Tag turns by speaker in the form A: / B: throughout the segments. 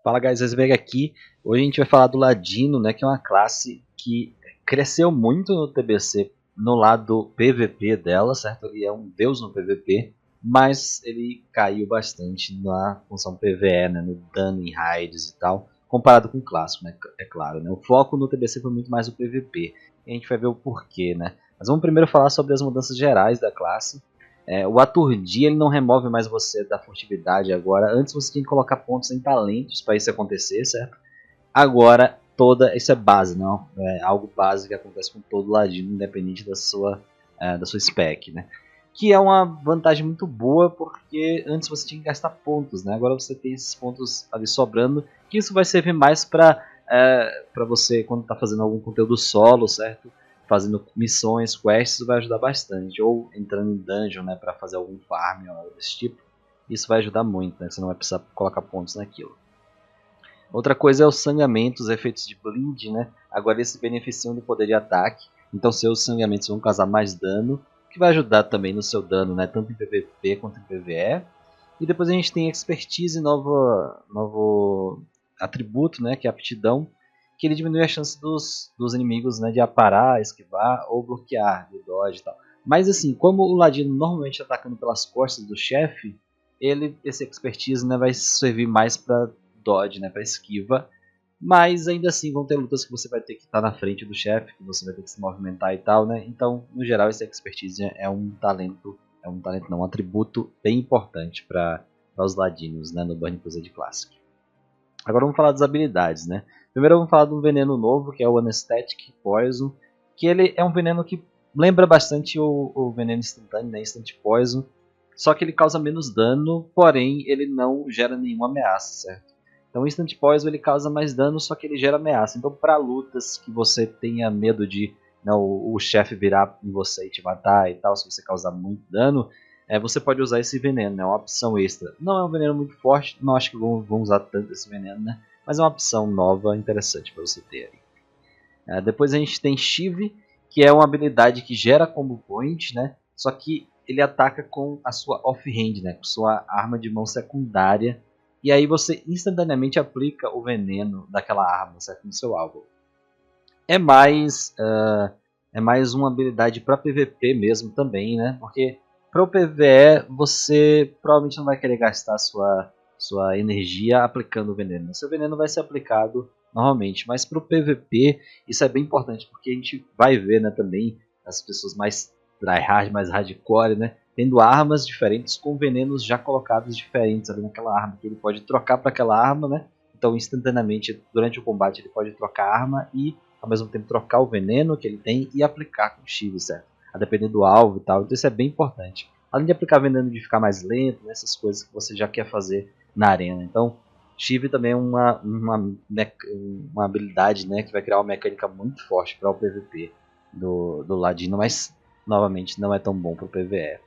A: Fala guys, Esvega aqui. Hoje a gente vai falar do Ladino, né, que é uma classe que cresceu muito no TBC no lado PVP dela, certo? Ele é um deus no PVP, mas ele caiu bastante na função PVE, né, no dano em raids e tal, comparado com o clássico, né, é claro, né? O foco no TBC foi muito mais o PVP, e a gente vai ver o porquê, né? Mas vamos primeiro falar sobre as mudanças gerais da classe. O Aturdir ele não remove mais você da furtividade agora. Antes você tinha que colocar pontos em talentos para isso acontecer, certo? Agora isso é base, não? É algo básico que acontece com todo ladino, independente da sua spec, né? Que é uma vantagem muito boa porque antes você tinha que gastar pontos, né? Agora você tem esses pontos ali sobrando, que isso vai servir mais para você quando está fazendo algum conteúdo solo, certo? Fazendo missões, quests, isso vai ajudar bastante. Ou entrando em dungeon, né, para fazer algum farm ou algo desse tipo. Isso vai ajudar muito, né? Você não vai precisar colocar pontos naquilo. Outra coisa é os sangamentos, os efeitos de bleed, né? Agora eles se beneficiam do poder de ataque. Então seus sangamentos vão causar mais dano, que vai ajudar também no seu dano, né? Tanto em PVP quanto em PVE. E depois a gente tem expertise, novo atributo, né? Que é a aptidão, que ele diminui a chance dos inimigos, né, de aparar, esquivar ou bloquear, de dodge e tal. Mas assim, como o ladino normalmente atacando pelas costas do chefe, esse expertise, né, vai servir mais para dodge, né, para esquiva. Mas ainda assim vão ter lutas que você vai ter que estar na frente do chefe, que você vai ter que se movimentar e tal, né? Então, no geral, esse expertise é um atributo bem importante para os ladinos, né, no Burning Crusade Classic. Agora vamos falar das habilidades, né? Primeiro vamos falar de um veneno novo, que é o Anesthetic Poison, que ele é um veneno que lembra bastante o veneno instantâneo, né? Instant Poison, só que ele causa menos dano, porém ele não gera nenhuma ameaça, certo? Então o Instant Poison ele causa mais dano, só que ele gera ameaça. Então para lutas que você tenha medo de, né, o chefe virar em você e te matar e tal, se você causar muito dano, você pode usar esse veneno, né? É uma opção extra. Não é um veneno muito forte, não acho que vão usar tanto esse veneno, né? Mas é uma opção nova, interessante para você ter aí. Depois a gente tem Shiv, que é uma habilidade que gera combo point, né? Só que ele ataca com a sua offhand, né? Com sua arma de mão secundária. E aí você instantaneamente aplica o veneno daquela arma, certo? No seu alvo. É mais, é mais uma habilidade para PVP mesmo também, né? Porque para o PVE você provavelmente não vai querer gastar sua energia aplicando o veneno. Seu veneno vai ser aplicado normalmente, mas para o PVP isso é bem importante porque a gente vai ver, né, também as pessoas mais tryhard, mais hardcore, né, tendo armas diferentes com venenos já colocados diferentes ali naquela arma, que ele pode trocar para aquela arma, né? Então instantaneamente durante o combate ele pode trocar a arma e ao mesmo tempo trocar o veneno que ele tem e aplicar com o Shiv, certo? A depender do alvo e tal, então isso é bem importante. Além de aplicar veneno de ficar mais lento, né, essas coisas que você já quer fazer na arena. Então, Shiv também é uma habilidade, né, que vai criar uma mecânica muito forte para o PVP do Ladino, mas novamente não é tão bom para o PVE.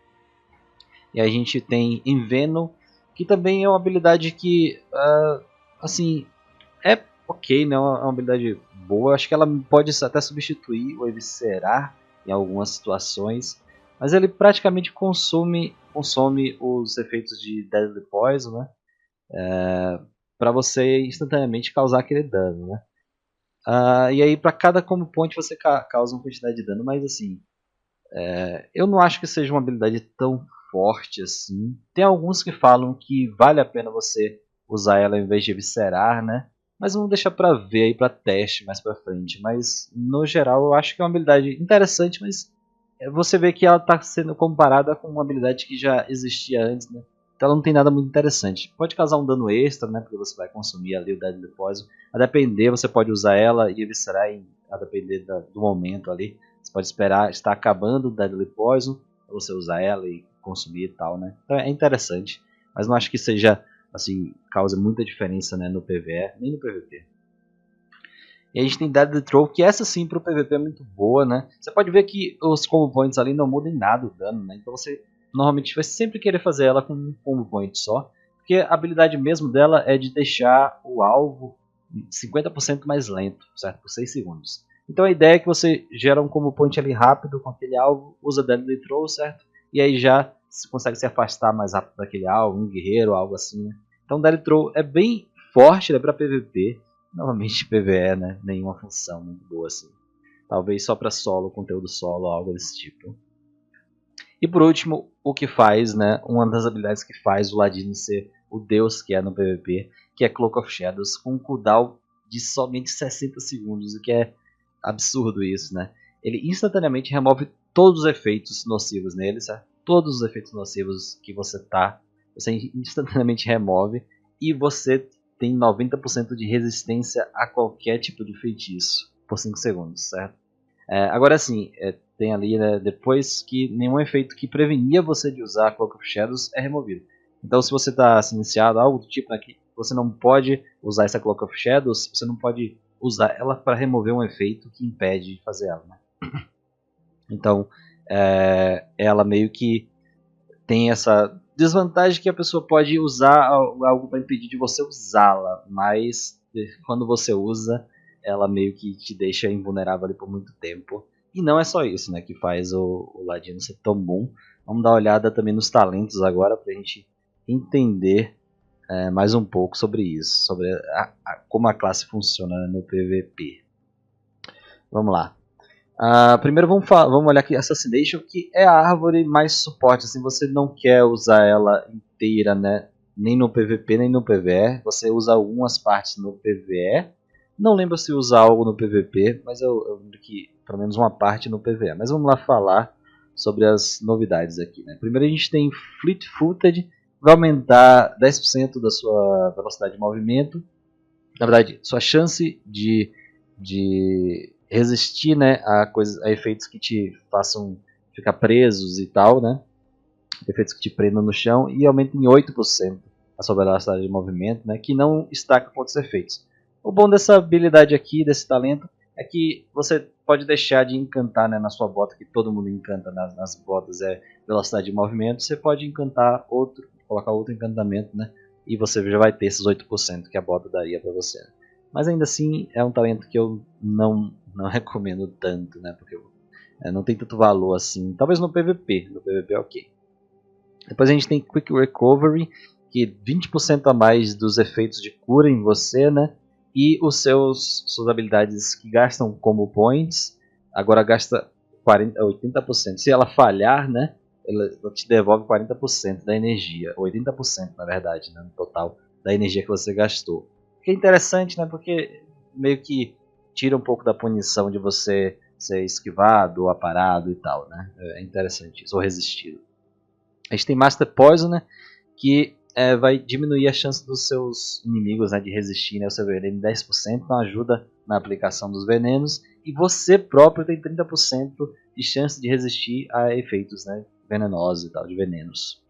A: E a gente tem Enveno, que também é uma habilidade que, assim, é ok, né? É uma habilidade boa. Acho que ela pode até substituir o Eviscerar em algumas situações. Mas ele praticamente consome os efeitos de Deadly Poison, né? Para você instantaneamente causar aquele dano, né? E aí para cada combo point você causa uma quantidade de dano, mas assim, eu não acho que seja uma habilidade tão forte assim. Tem alguns que falam que vale a pena você usar ela em vez de eviscerar, né? Mas vamos deixar pra ver aí pra teste mais pra frente. Mas no geral eu acho que é uma habilidade interessante, mas você vê que ela está sendo comparada com uma habilidade que já existia antes, né? Então ela não tem nada muito interessante. Pode causar um dano extra, né? Porque você vai consumir ali o Deadly Poison. A depender, você pode usar ela e eviscerar a depender do momento ali. Você pode esperar estar acabando o Deadly Poison, pra você usar ela e consumir e tal, né? Então é interessante. Mas não acho que seja, assim, cause muita diferença, né, no PvE, nem no PvP. E a gente tem Deadly Throw, que essa sim pro PVP é muito boa, né? Você pode ver que os combo points ali não mudam em nada o dano, né? Então você normalmente vai sempre querer fazer ela com um combo point só. Porque a habilidade mesmo dela é de deixar o alvo 50% mais lento, certo? Por 6 segundos. Então a ideia é que você gera um combo point ali rápido com aquele alvo, usa Deadly Throw, certo? E aí já você consegue se afastar mais rápido daquele alvo, um guerreiro, algo assim, né? Então Deadly Throw é bem forte, né, para PVP. Novamente PvE, né, nenhuma função muito boa assim. Talvez só para solo, conteúdo solo, algo desse tipo. E por último, o que faz, né, uma das habilidades que faz o Ladino ser o deus que é no PvP, que é Cloak of Shadows, com um cooldown de somente 60 segundos, o que é absurdo isso, né? Ele instantaneamente remove todos os efeitos nocivos nele, certo? Todos os efeitos nocivos que você instantaneamente remove, e você tem 90% de resistência a qualquer tipo de feitiço por 5 segundos, certo? Agora sim, tem ali, né, depois que nenhum efeito que prevenia você de usar Cloak of Shadows é removido. Então se você está se iniciado, algo do tipo, né, que você não pode usar essa Cloak of Shadows, você não pode usar ela para remover um efeito que impede de fazer ela. Né? Então ela meio que tem essa desvantagem que a pessoa pode usar algo para impedir de você usá-la, mas quando você usa, ela meio que te deixa invulnerável ali por muito tempo. E não é só isso, né, que faz o Ladino ser tão bom. Vamos dar uma olhada também nos talentos agora para a gente entender mais um pouco sobre isso, sobre como a classe funciona no PVP. Vamos lá. Primeiro vamos olhar aqui Assassination, que é a árvore mais suporte. Assim, você não quer usar ela inteira, né? Nem no PVP nem no PvE. Você usa algumas partes no PvE. Não lembro se usa algo no PVP, mas eu lembro que pelo menos uma parte no PvE. Mas vamos lá falar sobre as novidades aqui. Né? Primeiro a gente tem Fleet Footed, vai aumentar 10% da sua velocidade de movimento. Na verdade, sua chance de resistir, né, a efeitos que te façam ficar presos e tal, né? Efeitos que te prendam no chão, e aumenta em 8% a sua velocidade de movimento, né, que não estaca com outros efeitos. O bom dessa habilidade aqui, desse talento, é que você pode deixar de encantar, né, na sua bota, que todo mundo encanta nas botas, velocidade de movimento. Você pode encantar outro, colocar outro encantamento, né, e você já vai ter esses 8% que a bota daria para você. Mas ainda assim é um talento que eu não recomendo tanto, né, porque não tem tanto valor assim. Talvez no PVP é ok. Depois a gente tem Quick Recovery, que 20% a mais dos efeitos de cura em você, né? E suas habilidades que gastam combo points, agora gasta 80%. Se ela falhar, né? Ela te devolve 40% da energia, 80% na verdade, né, no total da energia que você gastou. Que é interessante, né? Porque meio que tira um pouco da punição de você ser esquivado, ou aparado e tal, né? É interessante isso, ou resistido. A gente tem Master Poison, né, que vai diminuir a chance dos seus inimigos, né, de resistirem ao seu veneno em 10%, então ajuda na aplicação dos venenos, e você próprio tem 30% de chance de resistir a efeitos, né, venenosos e tal, de venenos.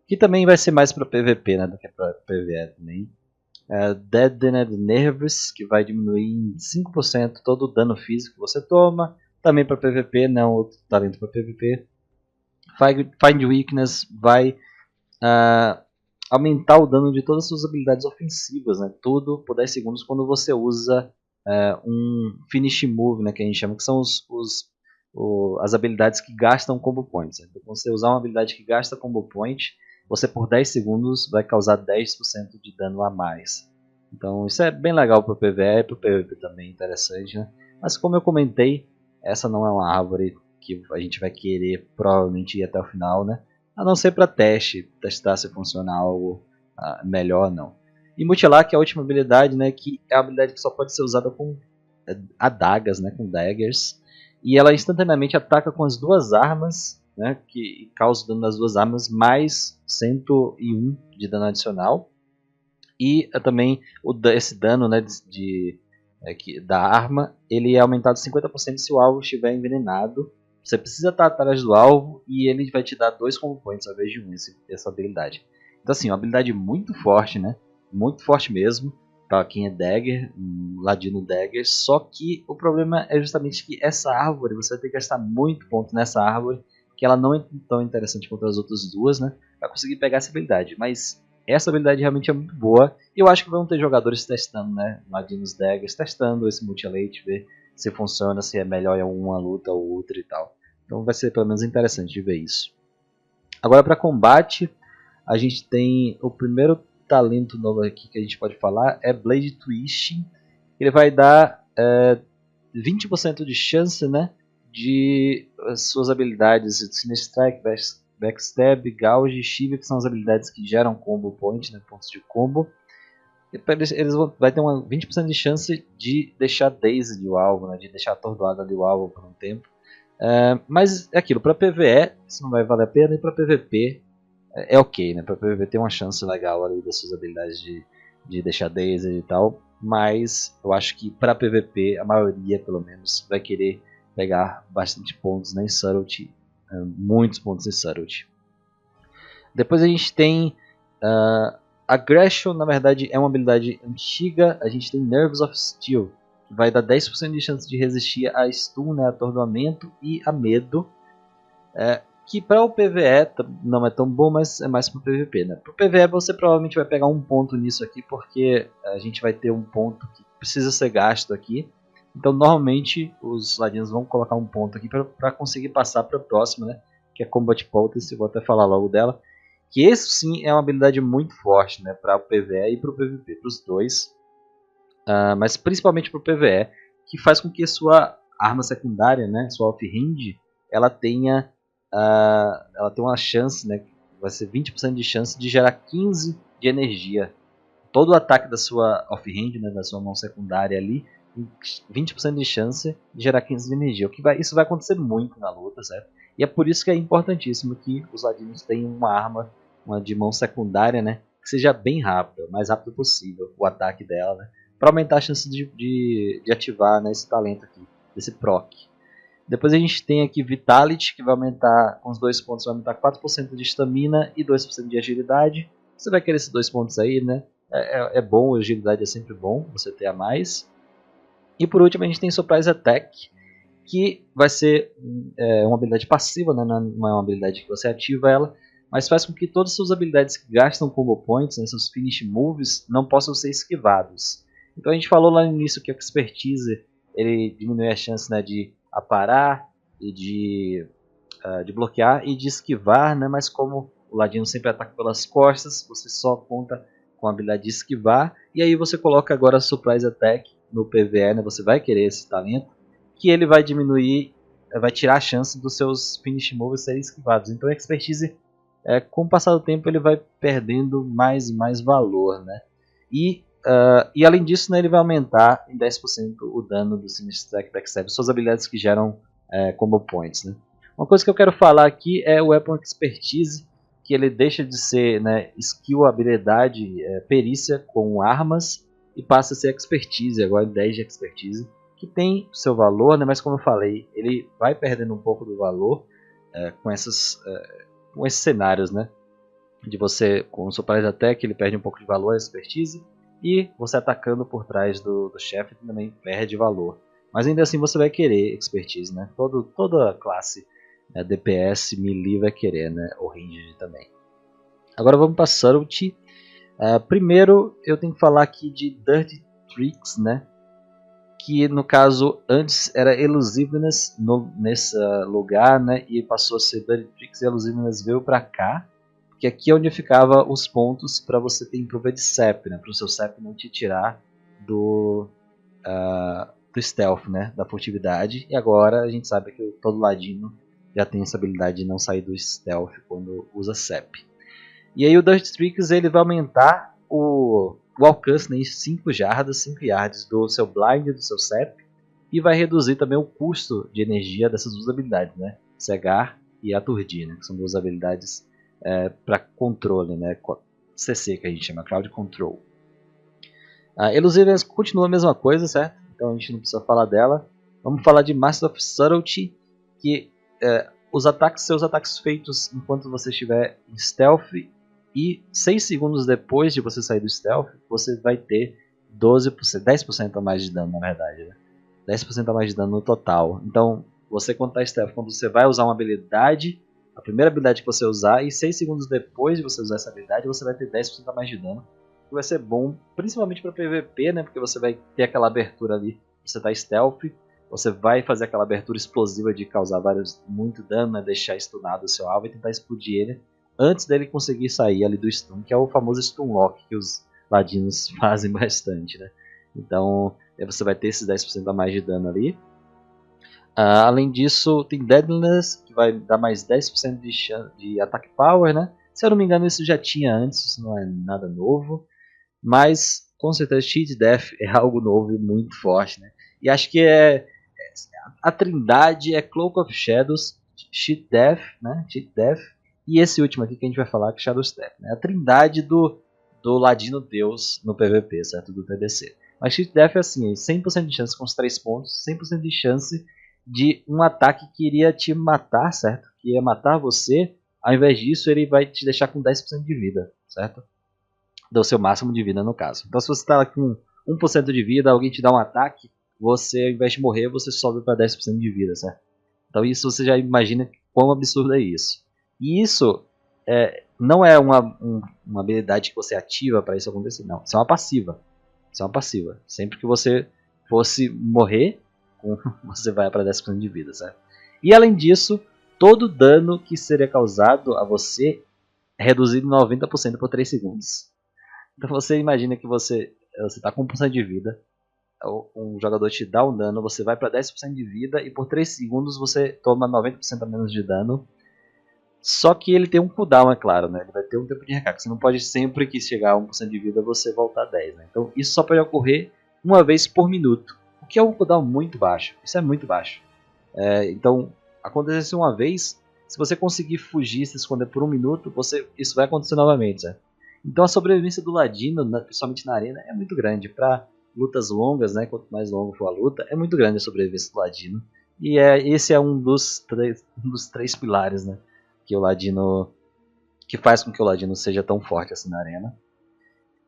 A: Que também vai ser mais para PVP, né, do que para PvE também. Deadened Nerves, que vai diminuir em 5% todo o dano físico que você toma, também para PVP, não outro talento para PVP. Find Weakness vai aumentar o dano de todas as suas habilidades ofensivas, né? Tudo por 10 segundos quando você usa um Finish Move, né? Que a gente chama, que são as habilidades que gastam Combo Points. Então, quando você usar uma habilidade que gasta Combo Point, você por 10 segundos vai causar 10% de dano a mais. Então isso é bem legal para o PvE e para o PvP também, interessante, né? Mas como eu comentei, essa não é uma árvore que a gente vai querer provavelmente ir até o final, né? A não ser para testar se funciona algo melhor ou não. E Mutilar, que é a última habilidade, né? Que é a habilidade que só pode ser usada com adagas, né? Com daggers. E ela instantaneamente ataca com as duas armas, né? Que causa dano nas duas armas, mais 101 de dano adicional. E também esse dano, né, da arma, ele é aumentado 50% se o alvo estiver envenenado. Você precisa estar atrás do alvo e ele vai te dar 2 combo points ao invés de 1, essa habilidade. Então assim, uma habilidade muito forte, né? Muito forte mesmo, para quem é dagger, um ladino dagger. Só que o problema é justamente que essa árvore, você vai ter que gastar muito ponto nessa árvore, que ela não é tão interessante quanto as outras duas, né? Para conseguir pegar essa habilidade. Mas essa habilidade realmente é muito boa. E eu acho que vão ter jogadores testando, né? Ladinos daggers, testando esse multilate, ver se funciona, se é melhor em uma luta ou outra e tal. Então vai ser pelo menos interessante de ver isso. Agora para combate, a gente tem o primeiro talento novo aqui que a gente pode falar é Blade Twist. Ele vai dar 20% de chance, né, de suas habilidades Sinistral, Backstab, Gouge e Shiva, que são as habilidades que geram combo point, né, pontos de combo. Eles vai ter uma 20% de chance de deixar dazed o alvo, né, de deixar atordoado ali o alvo por um tempo. Mas é aquilo, para PvE isso não vai valer a pena, e para PvP é ok, né? Para PvP tem uma chance legal ali das suas habilidades de deixar dazed e tal, mas eu acho que para PvP a maioria, pelo menos, vai querer pegar bastante pontos, né, em Subtlety, muitos pontos em Subtlety. Depois a gente tem Aggression, na verdade é uma habilidade antiga. A gente tem Nerves of Steel, que vai dar 10% de chance de resistir a stun, né, atordoamento e a medo. Que para o PvE não é tão bom, mas é mais para o PvP, né? Para o PvE você provavelmente vai pegar um ponto nisso aqui, porque a gente vai ter um ponto que precisa ser gasto aqui. Então normalmente os ladinos vão colocar um ponto aqui para conseguir passar para a próxima, né? Que é Combat Potency, vou até falar logo dela. Que esse sim é uma habilidade muito forte, né? Para o PvE e para o PvP, para os dois. Mas principalmente para o PvE, que faz com que a sua arma secundária, né? Sua off-hand, ela tenha uma chance, né, vai ser 20% de chance de gerar 15 de energia. Todo o ataque da sua off-hand, né, da sua mão secundária ali, 20% de chance de gerar 15 de energia. Isso vai acontecer muito na luta, certo? E é por isso que é importantíssimo que os ladinos tenham uma arma, uma de mão secundária, né, que seja bem rápida, o mais rápido possível, o ataque dela, né, para aumentar a chance de ativar, né, esse talento aqui, esse proc. Depois a gente tem aqui Vitality, que vai aumentar, com os 2 pontos, vai aumentar 4% de estamina e 2% de agilidade. Você vai querer esses 2 pontos aí, né? É bom, agilidade é sempre bom, você ter a mais. E por último a gente tem Surprise Attack, que vai ser uma habilidade passiva, né? Não é uma habilidade que você ativa ela, mas faz com que todas as suas habilidades que gastam combo points, né, seus finish moves, não possam ser esquivados. Então a gente falou lá no início que a Expertise ele diminui a chance, né, de aparar e de bloquear e de esquivar, né? Mas como o ladino sempre ataca pelas costas, você só conta com a habilidade de esquivar. E aí você coloca agora Surprise Attack no PvE, né? Você vai querer esse talento, que ele vai diminuir, vai tirar a chance dos seus finish moves serem esquivados. Então a Expertise, com o passar do tempo, ele vai perdendo mais e mais valor, né? E além disso, né, ele vai aumentar em 10% o dano do Sinistral Backstab, suas habilidades que geram combo points, né? Uma coisa que eu quero falar aqui é o Weapon Expertise, que ele deixa de ser, né, skill, habilidade, perícia com armas e passa a ser Expertise, agora 10 de Expertise, que tem seu valor, né, mas como eu falei, ele vai perdendo um pouco do valor com esses cenários, né, de você, com o Surprise Attack, ele perde um pouco de valor, a Expertise, e você atacando por trás do chefe também perde valor. Mas ainda assim você vai querer Expertise, né? Toda classe DPS, melee vai querer, né? O range também. Agora vamos para Subtlety. Primeiro eu tenho que falar aqui de Dirty Tricks, né? Que no caso antes era Elusiveness nesse lugar, né? E passou a ser Dirty Tricks, e Elusiveness veio para cá. Que aqui é onde ficava os pontos para você ter Improved CEP, né? Para o seu CEP não te tirar do stealth, né? Da furtividade. E agora a gente sabe que todo ladino já tem essa habilidade de não sair do stealth quando usa CEP. E aí o Dirty Tricks ele vai aumentar o alcance, né, em 5 yards do seu blind, do seu CEP. E vai reduzir também o custo de energia dessas duas habilidades, né? Cegar e Aturdir, né? Que são duas habilidades para controle, né? CC que a gente chama, Crowd Control. A Elusiveness continua a mesma coisa, certo? Então a gente não precisa falar dela. Vamos falar de Master of Subtlety, que seus ataques feitos enquanto você estiver em Stealth e 6 segundos depois de você sair do Stealth, você vai ter 10% a mais de dano, na verdade, né? 10% a mais de dano no total. Então, você quando está Stealth, quando você vai usar uma habilidade, a primeira habilidade que você usar, e 6 segundos depois de você usar essa habilidade, você vai ter 10% a mais de dano. Que vai ser bom, principalmente para PVP, né? Porque você vai ter aquela abertura ali, você está Stealth, você vai fazer aquela abertura explosiva de causar muito dano, né? Deixar stunado o seu alvo e tentar explodir ele. antes dele conseguir sair ali do stun, que é o famoso stun lock que os ladinos fazem bastante, né? Então você vai ter esses 10% a mais de dano ali. Além disso, tem Deadliness, que vai dar mais 10% de Attack Power, né? Se eu não me engano, isso já tinha antes, isso não é nada novo. Mas, com certeza, Cheat Death é algo novo e muito forte, né? E acho que a trindade é Cloak of Shadows, Cheat Death, né? Cheat Death, e esse último aqui que a gente vai falar, que é Shadow Step, né? A trindade do Ladino Deus no PVP, certo? Do TBC. Mas Cheat Death é assim, 100% de chance com os 3 pontos, 100% de chance de um ataque que iria te matar, certo? Que ia matar você, ao invés disso ele vai te deixar com 10% de vida, certo? Do seu máximo de vida no caso. Então se você está com 1% de vida, alguém te dá um ataque, você ao invés de morrer, você sobe para 10% de vida, certo? Então isso você já imagina quão absurdo é isso. E isso não é uma habilidade que você ativa para isso acontecer, não. Isso é uma passiva. Isso é uma passiva. Sempre que você fosse morrer, você vai para 10% de vida, certo? E além disso, todo dano que seria causado a você é reduzido em 90% por 3 segundos. Então você imagina que você está com 1% de vida, um jogador te dá um dano, você vai para 10% de vida e por 3 segundos você toma 90% a menos de dano. Só que ele tem um cooldown, é claro, né? Ele vai ter um tempo de recarga. Você não pode sempre que chegar a 1% de vida você voltar a 10, né? Então isso só pode ocorrer uma vez por minuto, o que é um cooldown muito baixo. Isso é muito baixo. Então, acontece uma vez, se você conseguir fugir, se esconder por um minuto, isso vai acontecer novamente, certo? Então a sobrevivência do Ladino, principalmente na arena, é muito grande. Para lutas longas, né, quanto mais longa for a luta, é muito grande a sobrevivência do Ladino. E esse é um dos três pilares, né, que faz com que o Ladino seja tão forte assim na arena.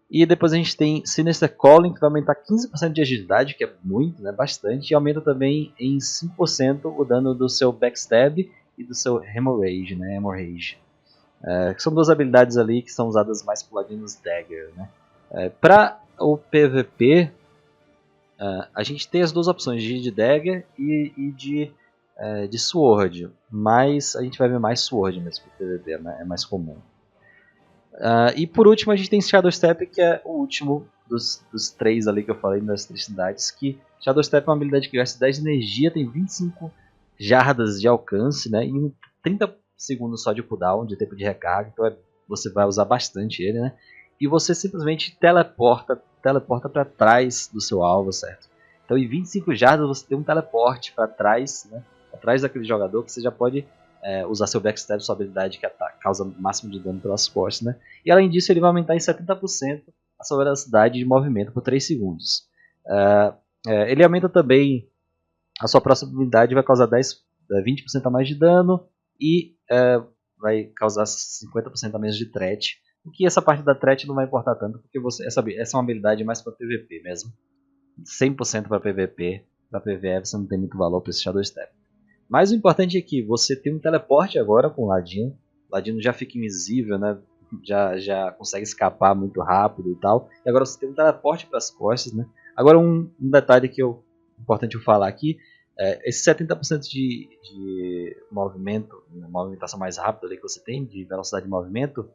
A: E depois a gente tem Sinister Calling, que vai aumentar 15% de agilidade, que é muito, né, bastante, e aumenta também em 5% o dano do seu Backstab e do seu Hemorrhage, né, que são duas habilidades ali que são usadas mais por Ladinos Dagger, né. Para o PVP, a gente tem as duas opções de Dagger e de Sword, mas a gente vai ver mais Sword mesmo para o PVP, né, é mais comum. E por último a gente tem Shadow Step, que é o último dos três ali que eu falei, das três cidades, que Shadow Step é uma habilidade que gasta 10 de energia, tem 25 jardas de alcance, né, e 30 segundos só de cooldown, de tempo de recarga, então você vai usar bastante ele, né, e você simplesmente teleporta para trás do seu alvo, certo? Então em 25 jardas você tem um teleporte para trás, né, atrás daquele jogador, que você já pode usar seu backstab, sua habilidade que causa máximo de dano pelas costas, né? E além disso ele vai aumentar em 70% a sua velocidade de movimento por 3 segundos. Ele aumenta também a sua próxima habilidade, vai causar 20% a mais de dano e vai causar 50% a menos de threat. O que essa parte da threat não vai importar tanto, porque essa é uma habilidade mais para PVP mesmo. 100% para PVP, para PVE você não tem muito valor para esse Shadow Step. Mas o importante é que você tem um teleporte agora com o Ladino. O Ladino já fica invisível, né? Já consegue escapar muito rápido e tal. E agora você tem um teleporte para as costas, né? Agora um detalhe que é importante eu falar aqui. Esse 70% de movimento, movimentação mais rápida ali que você tem, de velocidade de movimento,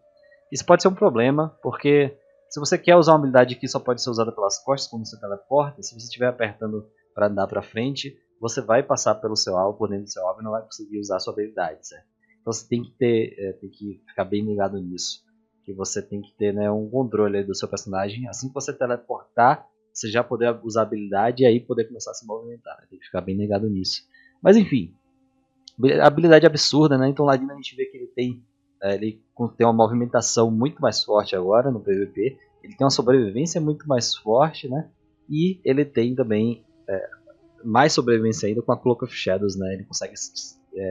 A: isso pode ser um problema, porque se você quer usar uma habilidade que só pode ser usada pelas costas quando você teleporta, se você estiver apertando para andar para frente, você vai passar pelo seu alvo, por dentro do seu alvo, e não vai conseguir usar a sua habilidade, certo? Então você tem que ficar bem ligado nisso, que você tem que ter, né, um controle do seu personagem. Assim que você teleportar, você já poder usar a habilidade e aí poder começar a se movimentar, né? Tem que ficar bem ligado nisso. Mas enfim, a habilidade é absurda, né? Então o Ladino a gente vê que ele tem uma movimentação muito mais forte agora no PVP, ele tem uma sobrevivência muito mais forte, né? E ele tem também mais sobrevivência ainda com a Cloak of Shadows, né? Ele consegue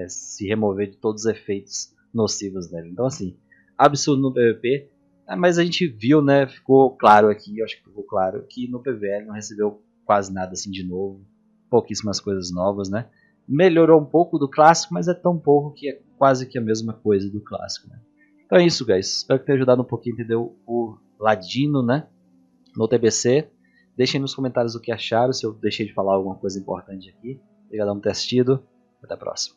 A: se remover de todos os efeitos nocivos dele. Então assim, absurdo no PVP, mas a gente viu, né? Ficou claro aqui, eu acho que ficou claro que no PVE ele não recebeu quase nada assim de novo, pouquíssimas coisas novas, né? Melhorou um pouco do clássico, mas é tão pouco que é quase que a mesma coisa do clássico, né? Então é isso, guys. Espero que tenha ajudado um pouquinho a entender o Ladino, né, no TBC. Deixem nos comentários o que acharam, se eu deixei de falar alguma coisa importante aqui. Obrigadão por ter assistido. Até a próxima.